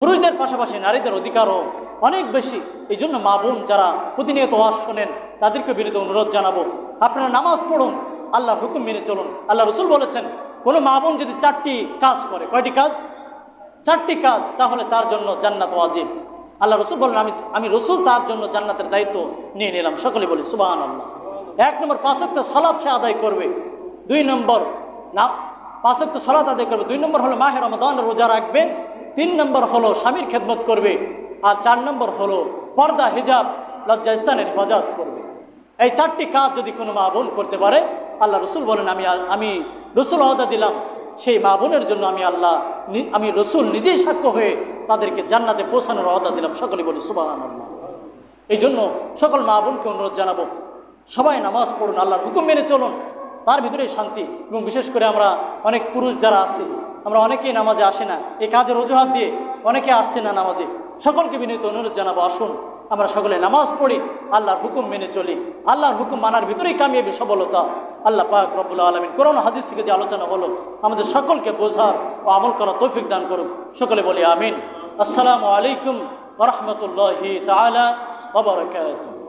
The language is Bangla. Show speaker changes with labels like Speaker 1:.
Speaker 1: পুরুষদের পাশাপাশি নারীদের অধিকারও অনেক বেশি। এই জন্য মা বোন যারা প্রতিনিয়ত ওয়াজ শোনেন তাদেরকে বিনীত অনুরোধ জানাবো, আপনারা নামাজ পড়ুন, আল্লাহর হুকুম মেনে চলুন। আল্লাহ রসুল বলেছেন, কোনো মা বোন যদি 4টি কাজ করে, কয়টি কাজ? 4টি কাজ, তাহলে তার জন্য জান্নাত ওয়াজিব। আল্লাহ রসুল বলেন, আমি রসুল তার জন্য জান্নাতের দায়িত্ব নিয়ে নিলাম। সকলে বলি সুবহানাল্লাহ। 1 নম্বর 5 ওয়াক্ত সালাত সে আদায় করবে। 2 নম্বর 5 ওয়াক্ত সালাত আদায় করবে। 2 নম্বর হলো মাহে রমাদান রোজা রাখবে। 3 নম্বর হলো স্বামীর খেদমত করবে। আর 4 নম্বর হলো পর্দা হিজাব লজ্জাস্থানের হেফাজত করবে। এই 4টি কাজ যদি কোনো মা বোন করতে পারে, আল্লাহ রসুল বলেন, আমি রসুল ওয়াদা দিলাম সেই মা বোনের জন্য আমি রসুল নিজেই সাক্ষ্য হয়ে তাদেরকে জান্নাতে পৌঁছানোর ওয়াদা দিলাম। সকলে বলি সুবহানাল্লাহ। এই জন্য সকল মা বোনকে অনুরোধ জানাবো, সবাই নামাজ পড়ুন, আল্লাহর হুকুম মেনে চলুন, তার ভিতরেই শান্তি। এবং বিশেষ করে আমরা অনেক পুরুষ যারা আছি, আমরা অনেকেই নামাজে আসি না, এই কাজের অজুহাত দিয়ে অনেকে আসছে না নামাজে। সকলকে বিনীত অনুরোধ জানাবো, আসুন আমরা সকলে নামাজ পড়ি, আল্লাহর হুকুম মেনে চলি। আল্লাহর হুকুম মানার ভিতরেই কামিয়াবি, সফলতা। আল্লাহ পাক রব্বুল আলামিন কোরআন হাদিস থেকে যে আলোচনা হলো আমাদের সকলকে বোঝার ও আমল করার তৌফিক দান করুক। সকলে বলি আমিন। আসসালামু আলাইকুম ওয়া রাহমাতুল্লাহি তাআলা ওয়া বারাকাতুহু।